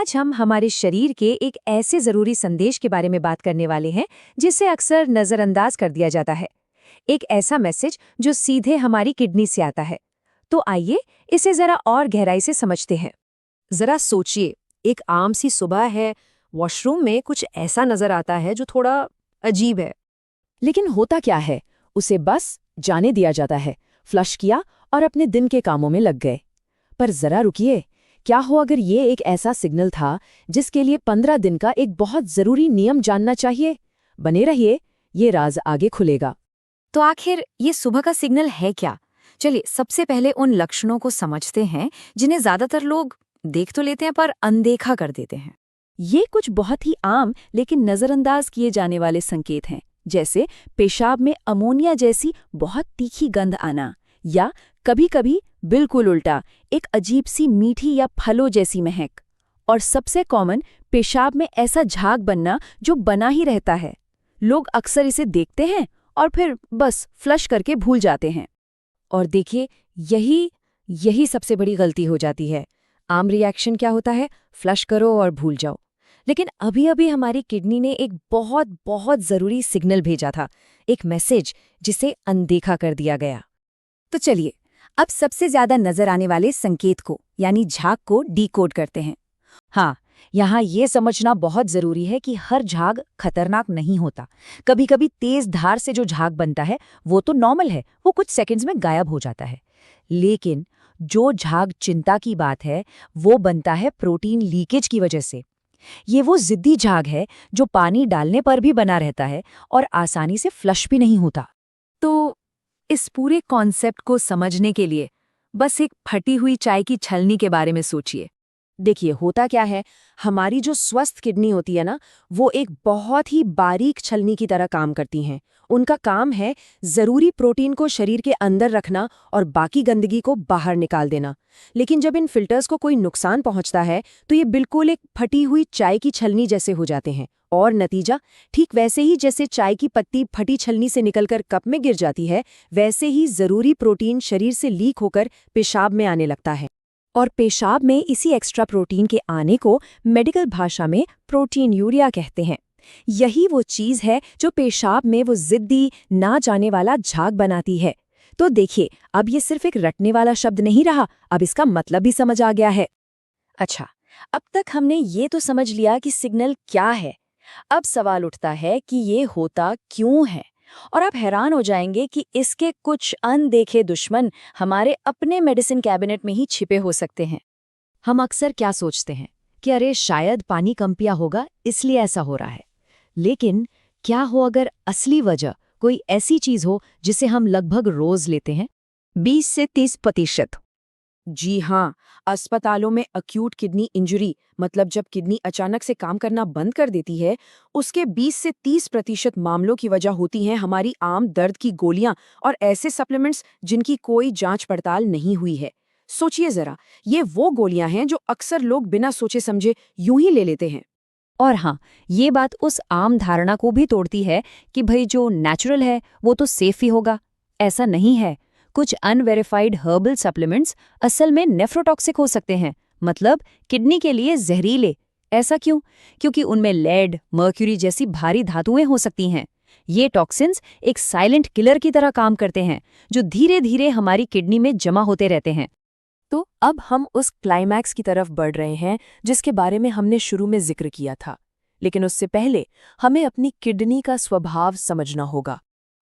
आज हम हमारे शरीर के एक ऐसे जरूरी संदेश के बारे में बात करने वाले हैं जिसे अक्सर नजरअंदाज कर दिया जाता है। एक ऐसा मैसेज जो सीधे हमारी किडनी से आता है। तो आइए इसे जरा और गहराई से समझते हैं। जरा सोचिए, एक आम सी सुबह है, वॉशरूम में कुछ ऐसा नजर आता है जो थोड़ा अजीब है। लेकिन होता क्या है, उसे बस जाने दिया जाता है, फ्लश किया और अपने दिन के कामों में लग गए। पर जरा रुकिए, क्या हो अगर ये एक ऐसा सिग्नल था जिसके लिए 15 दिन का एक बहुत जरूरी नियम जानना चाहिए? बने रहिए, ये राज आगे खुलेगा। तो आखिर ये सुबह का सिग्नल है क्या? चलिए सबसे पहले उन लक्षणों को समझते हैं जिन्हें ज्यादातर लोग देख तो लेते हैं पर अनदेखा कर देते हैं। ये कुछ बहुत ही आम लेकिन नजरअंदाज किए जाने वाले संकेत हैं, जैसे पेशाब में अमोनिया जैसी बहुत तीखी गंध आना, या कभी-कभी बिल्कुल उल्टा, एक अजीब सी मीठी या फलों जैसी महक। और सबसे कॉमन, पेशाब में ऐसा झाग बनना जो बना ही रहता है। लोग अक्सर इसे देखते हैं और फिर बस फ्लश करके भूल जाते हैं। और देखिए, यही सबसे बड़ी गलती हो जाती है। आम रिएक्शन क्या होता है? फ्लश करो और भूल जाओ। लेकिन अभी-अभी हमारी किडनी ने एक बहुत बहुत जरूरी सिग्नल भेजा था, एक मैसेज जिसे अनदेखा कर दिया गया। तो चलिए अब सबसे ज्यादा नजर आने वाले संकेत को यानी झाग को डिकोड करते हैं। हाँ, यहाँ ये समझना बहुत जरूरी है कि हर झाग खतरनाक नहीं होता। कभी कभी तेज धार से जो झाग बनता है वो तो नॉर्मल है, वो कुछ सेकंड्स में गायब हो जाता है। लेकिन जो झाग चिंता की बात है वो बनता है प्रोटीन लीकेज की वजह से। ये वो जिद्दी झाग है जो पानी डालने पर भी बना रहता है और आसानी से फ्लश भी नहीं होता। तो इस पूरे कॉन्सेप्ट को समझने के लिए बस एक फटी हुई चाय की छलनी के बारे में सोचिए। देखिए, होता क्या है, हमारी जो स्वस्थ किडनी होती है ना, वो एक बहुत ही बारीक छलनी की तरह काम करती हैं। उनका काम है जरूरी प्रोटीन को शरीर के अंदर रखना और बाकी गंदगी को बाहर निकाल देना। लेकिन जब इन फिल्टर्स को कोई नुकसान पहुंचता है तो ये बिल्कुल एक फटी हुई चाय की छलनी जैसे हो जाते हैं। और नतीजा ठीक वैसे ही जैसे चाय की पत्ती फटी छलनी से निकलकर कप में गिर जाती है, वैसे ही जरूरी प्रोटीन शरीर से लीक होकर पेशाब में आने लगता है। और पेशाब में इसी एक्स्ट्रा प्रोटीन के आने को मेडिकल भाषा में प्रोटीन यूरिया कहते हैं। यही वो चीज है जो पेशाब में वो जिद्दी ना जाने वाला झाग बनाती है। तो देखिए, अब ये सिर्फ एक रटने वाला शब्द नहीं रहा, अब इसका मतलब भी समझ आ गया है। अच्छा, अब तक हमने ये तो समझ लिया कि सिग्नल क्या है। अब सवाल उठता है कि ये होता क्यों है, और आप हैरान हो जाएंगे कि इसके कुछ अनदेखे दुश्मन हमारे अपने मेडिसिन कैबिनेट में ही छिपे हो सकते हैं। हम अक्सर क्या सोचते हैं कि अरे शायद पानी कम पिया होगा इसलिए ऐसा हो रहा है। लेकिन क्या हो अगर असली वजह कोई ऐसी चीज हो जिसे हम लगभग रोज लेते हैं? 20 से 30%। जी हाँ, अस्पतालों में अक्यूट किडनी इंजरी, मतलब जब किडनी अचानक से काम करना बंद कर देती है, उसके 20 से 30% मामलों की वजह होती हैं हमारी आम दर्द की गोलियां और ऐसे सप्लीमेंट्स जिनकी कोई जांच पड़ताल नहीं हुई है। सोचिए जरा, ये वो गोलियां हैं जो अक्सर लोग बिना सोचे समझे यूं ही ले लेते हैं। और हाँ, ये बात उस आम धारणा को भी तोड़ती है कि भाई जो नेचुरल है वो तो सेफ ही होगा। ऐसा नहीं है। कुछ अनवेरिफाइड हर्बल सप्लीमेंट्स असल में नेफ्रोटॉक्सिक हो सकते हैं, मतलब किडनी के लिए जहरीले। ऐसा क्यों? क्योंकि उनमें लेड, मर्क्यूरी जैसी भारी धातुएं हो सकती हैं। ये टॉक्सिन्स एक साइलेंट किलर की तरह काम करते हैं जो धीरे धीरे हमारी किडनी में जमा होते रहते हैं। तो अब हम उस क्लाइमैक्स की तरफ बढ़ रहे हैं जिसके बारे में हमने शुरू में जिक्र किया था। लेकिन उससे पहले हमें अपनी किडनी का स्वभाव समझना होगा।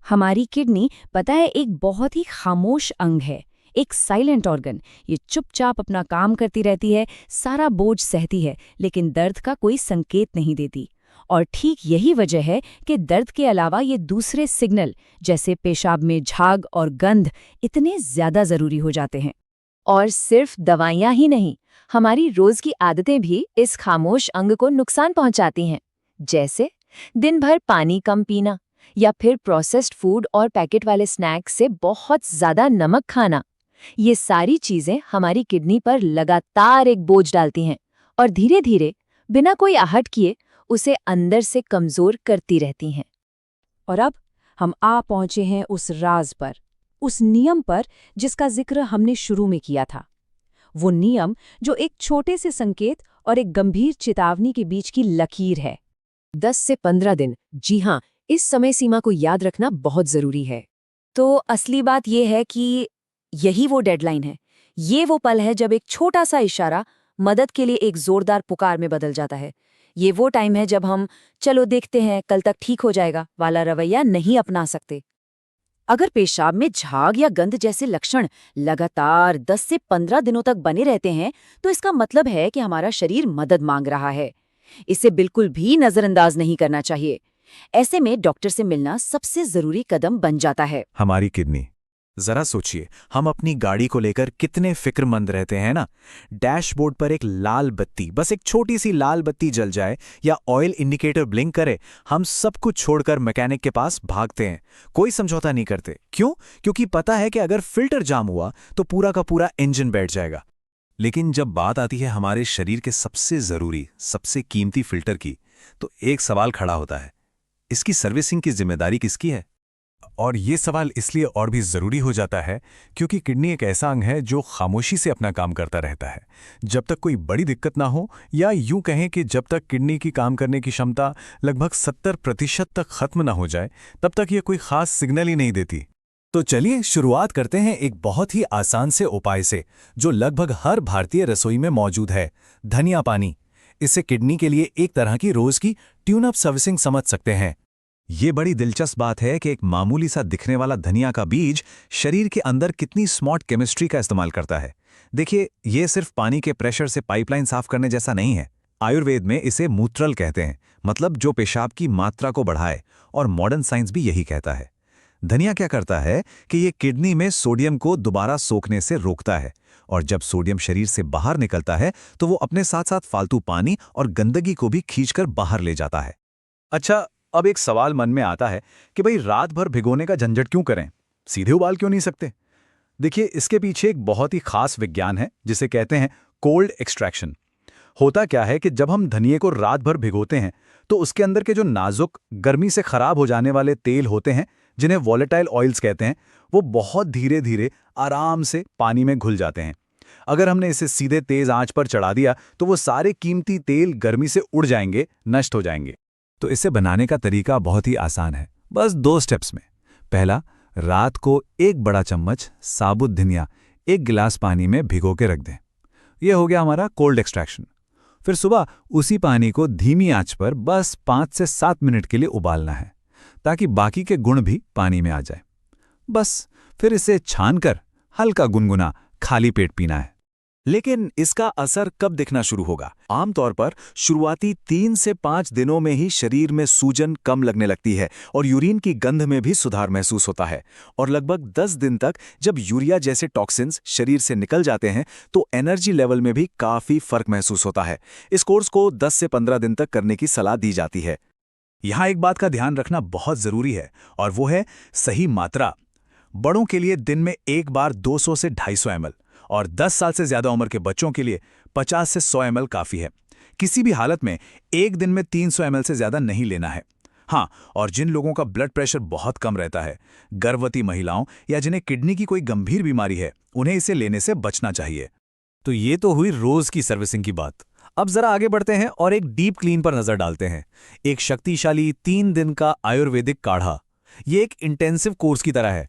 हमारी किडनी, पता है, एक बहुत ही खामोश अंग है, एक साइलेंट ऑर्गन। ये चुपचाप अपना काम करती रहती है, सारा बोझ सहती है, लेकिन दर्द का कोई संकेत नहीं देती। और ठीक यही वजह है कि दर्द के अलावा ये दूसरे सिग्नल जैसे पेशाब में झाग और गंध इतने ज्यादा जरूरी हो जाते हैं। और सिर्फ दवाइयां ही नहीं, हमारी रोज की आदतें भी इस खामोश अंग को नुकसान पहुंचाती हैं। जैसे दिन भर पानी कम पीना, या फिर प्रोसेस्ड फूड और पैकेट वाले स्नैक्स से बहुत ज्यादा नमक खाना। ये सारी चीजें हमारी किडनी पर लगातार एक बोझ डालती हैं और धीरे धीरे बिना कोई आहट किए उसे अंदर से कमजोर करती रहती हैं। और अब हम आ पहुंचे हैं उस राज पर, उस नियम पर जिसका जिक्र हमने शुरू में किया था। वो नियम जो एक छोटे से संकेत और एक गंभीर चेतावनी के बीच की लकीर है। 10 से 15 दिन, जी हाँ, इस समय सीमा को याद रखना बहुत जरूरी है। तो असली बात यह है कि यही वो डेडलाइन है। ये वो पल है जब एक छोटा सा इशारा मदद के लिए एक जोरदार पुकार में बदल जाता है। ये वो टाइम है जब हम चलो देखते हैं कल तक ठीक हो जाएगा वाला रवैया नहीं अपना सकते। अगर पेशाब में झाग या गंध जैसे लक्षण लगातार 10 से 15 दिनों तक बने रहते हैं, तो इसका मतलब है कि हमारा शरीर मदद मांग रहा है। इसे बिल्कुल भी नजरअंदाज नहीं करना चाहिए। ऐसे में डॉक्टर से मिलना सबसे जरूरी कदम बन जाता है। हमारी किडनी, जरा सोचिए, हम अपनी गाड़ी को लेकर कितने फिक्रमंद रहते हैं ना। डैशबोर्ड पर एक लाल बत्ती, बस एक छोटी सी लाल बत्ती जल जाए या ऑयल इंडिकेटर ब्लिंक करे, हम सब कुछ छोड़कर मैकेनिक के पास भागते हैं। कोई समझौता नहीं करते। क्यों? क्योंकि पता है कि अगर फिल्टर जाम हुआ तो पूरा का पूरा इंजन बैठ जाएगा। लेकिन जब बात आती है हमारे शरीर के सबसे जरूरी, सबसे कीमती फिल्टर की, तो एक सवाल खड़ा होता है, इसकी सर्विसिंग की जिम्मेदारी किसकी है? और ये सवाल इसलिए और भी जरूरी हो जाता है क्योंकि किडनी एक ऐसा अंग है जो खामोशी से अपना काम करता रहता है। जब तक कोई बड़ी दिक्कत ना हो, या यूं कहें कि जब तक किडनी की काम करने की क्षमता लगभग 70% तक खत्म ना हो जाए, तब तक ये कोई खास सिग्नल ही नहीं देती। तो चलिए शुरुआत करते हैं एक बहुत ही आसान से उपाय से, जो लगभग हर भारतीय रसोई में मौजूद है, धनिया पानी। इससे किडनी के लिए एक तरह की रोज की ट्यून अप सर्विसिंग समझ सकते हैं। ये बड़ी दिलचस्प बात है कि एक मामूली सा दिखने वाला धनिया का बीज शरीर के अंदर कितनी स्मार्ट केमिस्ट्री का इस्तेमाल करता है। देखिए, ये सिर्फ पानी के प्रेशर से पाइपलाइन साफ करने जैसा नहीं है। आयुर्वेद में इसे मूत्रल कहते हैं, मतलब जो पेशाब की मात्रा को बढ़ाए, और मॉडर्न साइंस भी यही कहता है। धनिया क्या करता है कि ये किडनी में सोडियम को दोबारा सोखने से रोकता है, और जब सोडियम शरीर से बाहर निकलता है तो वो अपने साथ साथ फालतू पानी और गंदगी को भी खींचकर बाहर ले जाता है। अच्छा, अब एक सवाल मन में आता है कि भाई रात भर भिगोने का झंझट क्यों करें? सीधे उबाल क्यों नहीं सकते? देखिए, इसके पीछे एक बहुत ही खास विज्ञान है जिसे कहते हैं कोल्ड एक्सट्रैक्शन। होता क्या है कि जब हम धनिये को रात भर भिगोते हैं तो उसके अंदर के जो नाजुक, गर्मी से खराब हो जाने वाले तेल होते हैं, जिन्हें वॉलेटाइल ऑयल्स कहते हैं, वो बहुत धीरे धीरे आराम से पानी में घुल जाते हैं। अगर हमने इसे सीधे तेज आंच पर चढ़ा दिया तो वो सारे कीमती तेल गर्मी से उड़ जाएंगे, नष्ट हो जाएंगे। तो इसे बनाने का तरीका बहुत ही आसान है, बस 2 स्टेप्स में। पहला, रात को एक बड़ा चम्मच साबुत धनिया 1 गिलास पानी में भिगो के रख दें। यह हो गया हमारा कोल्ड एक्सट्रैक्शन। फिर सुबह उसी पानी को धीमी आंच पर बस 5 से 7 मिनट के लिए उबालना है, ताकि बाकी के गुण भी पानी में आ जाए। बस फिर इसे छानकर हल्का गुनगुना खाली पेट पीना है। लेकिन इसका असर कब दिखना शुरू होगा? आमतौर पर शुरुआती 3 से 5 दिनों में ही शरीर में सूजन कम लगने लगती है और यूरिन की गंध में भी सुधार महसूस होता है। और लगभग 10 दिन तक जब यूरिया जैसे टॉक्सिन्स शरीर से निकल जाते हैं तो एनर्जी लेवल में भी काफी फर्क महसूस होता है। इस कोर्स को 10 से 15 दिन तक करने की सलाह दी जाती है। यहाँ एक बात का ध्यान रखना बहुत जरूरी है, और वो है सही मात्रा। बड़ों के लिए दिन में एक बार 200 से 250 ml, और 10 साल से ज्यादा उम्र के बच्चों के लिए 50 से 100 ml काफी है। किसी भी हालत में एक दिन में 300 ml से ज्यादा नहीं लेना है। हाँ, और जिन लोगों का ब्लड प्रेशर बहुत कम रहता है, गर्भवती महिलाओं या जिन्हें किडनी की कोई गंभीर बीमारी है, उन्हें इसे लेने से बचना चाहिए। तो ये तो हुई रोज की सर्विसिंग की बात। अब जरा आगे बढ़ते हैं और एक डीप क्लीन पर नजर डालते हैं। एक शक्तिशाली 3 दिन का आयुर्वेदिक काढ़ा। ये एक इंटेंसिव कोर्स की तरह है।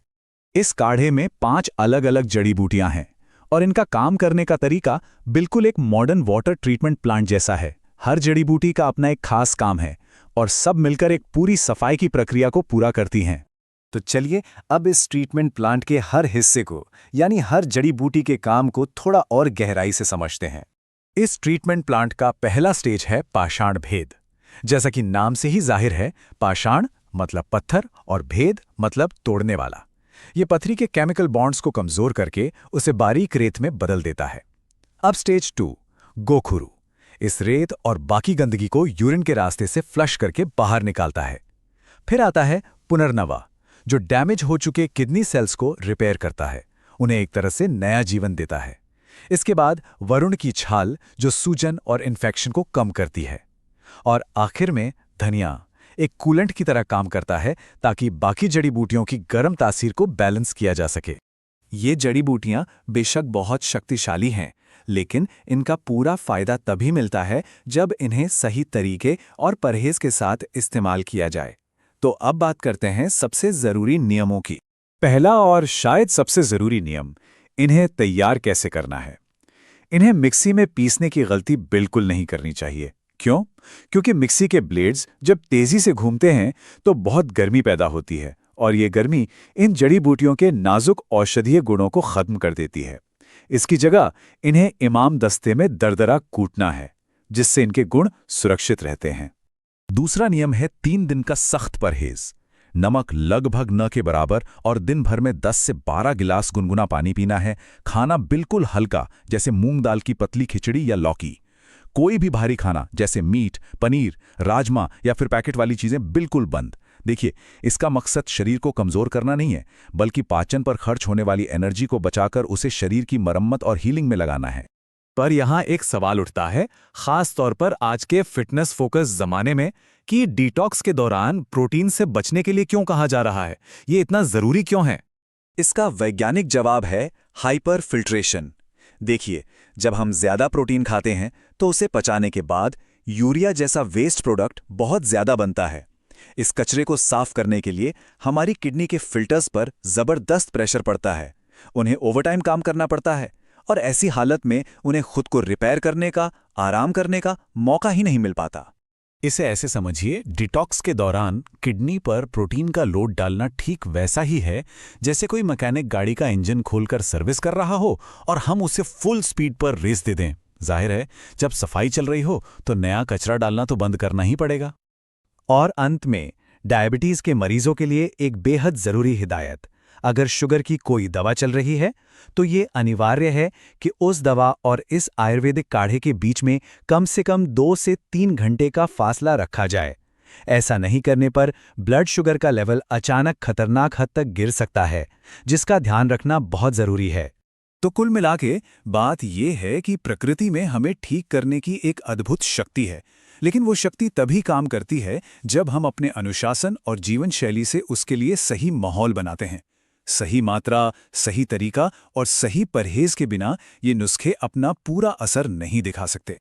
इस काढ़े में 5 अलग अलग जड़ी बूटियां हैं, और इनका काम करने का तरीका बिल्कुल एक मॉडर्न वाटर ट्रीटमेंट प्लांट जैसा है। हर जड़ी बूटी का अपना एक खास काम है, और सब मिलकर एक पूरी सफाई की प्रक्रिया को पूरा करती हैं। तो चलिए अब इस ट्रीटमेंट प्लांट के हर हिस्से को, यानी हर जड़ी बूटी के काम को थोड़ा और गहराई से समझते हैं। इस ट्रीटमेंट प्लांट का पहला स्टेज है पाषाण भेद। जैसा कि नाम से ही जाहिर है, पाषाण मतलब पत्थर और भेद मतलब तोड़ने वाला। ये पथरी के केमिकल बॉन्ड्स को कमजोर करके उसे बारीक रेत में बदल देता है। अब स्टेज 2, गोखुरु। इस रेत और बाकी गंदगी को यूरिन के रास्ते से फ्लश करके बाहर निकालता है। फिर आता है पुनर्नवा, जो डैमेज हो चुके किडनी सेल्स को रिपेयर करता है, उन्हें एक तरह से नया जीवन देता है। इसके बाद वरुण की छाल, जो सूजन और इन्फेक्शन को कम करती है। और आखिर में धनिया एक कूलेंट की तरह काम करता है, ताकि बाकी जड़ी बूटियों की गर्म तासीर को बैलेंस किया जा सके। ये जड़ी बूटियां बेशक बहुत शक्तिशाली हैं, लेकिन इनका पूरा फायदा तभी मिलता है जब इन्हें सही तरीके और परहेज के साथ इस्तेमाल किया जाए। तो अब बात करते हैं सबसे ज़रूरी नियमों की। पहला और शायद सबसे ज़रूरी नियम, इन्हें तैयार कैसे करना है। इन्हें मिक्सी में पीसने की गलती बिल्कुल नहीं करनी चाहिए। क्यों? क्योंकि मिक्सी के ब्लेड्स जब तेज़ी से घूमते हैं तो बहुत गर्मी पैदा होती है और ये गर्मी इन जड़ी बूटियों के नाजुक औषधीय गुणों को ख़त्म कर देती है। इसकी जगह इन्हें इमाम दस्ते में दरदरा कूटना है, जिससे इनके गुण सुरक्षित रहते हैं। दूसरा नियम है 3 दिन का सख्त परहेज। नमक लगभग न के बराबर और दिन भर में 10 से 12 गिलास गुनगुना पानी पीना है। खाना बिल्कुल हल्का, जैसे मूंग दाल की पतली खिचड़ी या लौकी। कोई भी भारी खाना जैसे मीट, पनीर, राजमा या फिर पैकेट वाली चीजें बिल्कुल बंद। देखिए, इसका मकसद शरीर को कमजोर करना नहीं है, बल्कि पाचन पर खर्च होने वाली एनर्जी को बचाकर उसे शरीर की मरम्मत और हीलिंग में लगाना है। पर यहाँ एक सवाल उठता है, खास तौर पर आज के फिटनेस फोकस जमाने में, कि डिटॉक्स के दौरान प्रोटीन से बचने के लिए क्यों कहा जा रहा है? ये इतना जरूरी क्यों है? इसका वैज्ञानिक जवाब है हाइपर फिल्ट्रेशन। देखिए, जब हम ज्यादा प्रोटीन खाते हैं तो उसे पचाने के बाद यूरिया जैसा वेस्ट प्रोडक्ट बहुत ज्यादा बनता है। इस कचरे को साफ करने के लिए हमारी किडनी के फिल्टर्स पर जबरदस्त प्रेशर पड़ता है। उन्हें ओवरटाइम काम करना पड़ता है और ऐसी हालत में उन्हें खुद को रिपेयर करने का, आराम करने का मौका ही नहीं मिल पाता। इसे ऐसे समझिए, डिटॉक्स के दौरान किडनी पर प्रोटीन का लोड डालना ठीक वैसा ही है जैसे कोई मैकेनिक गाड़ी का इंजन खोलकर सर्विस कर रहा हो और हम उसे फुल स्पीड पर रेस दे दें। जाहिर है, जब सफाई चल रही हो तो नया कचरा डालना तो बंद करना ही पड़ेगा। और अंत में, डायबिटीज के मरीजों के लिए एक बेहद जरूरी हिदायत। अगर शुगर की कोई दवा चल रही है तो ये अनिवार्य है कि उस दवा और इस आयुर्वेदिक काढ़े के बीच में कम से कम 2 से 3 घंटे का फासला रखा जाए। ऐसा नहीं करने पर ब्लड शुगर का लेवल अचानक खतरनाक हद तक गिर सकता है, जिसका ध्यान रखना बहुत जरूरी है। तो कुल मिला के बात यह है कि प्रकृति में हमें ठीक करने की एक अद्भुत शक्ति है, लेकिन वो शक्ति तभी काम करती है जब हम अपने अनुशासन और जीवन शैली से उसके लिए सही माहौल बनाते हैं। सही मात्रा, सही तरीका और सही परहेज के बिना ये नुस्खे अपना पूरा असर नहीं दिखा सकते।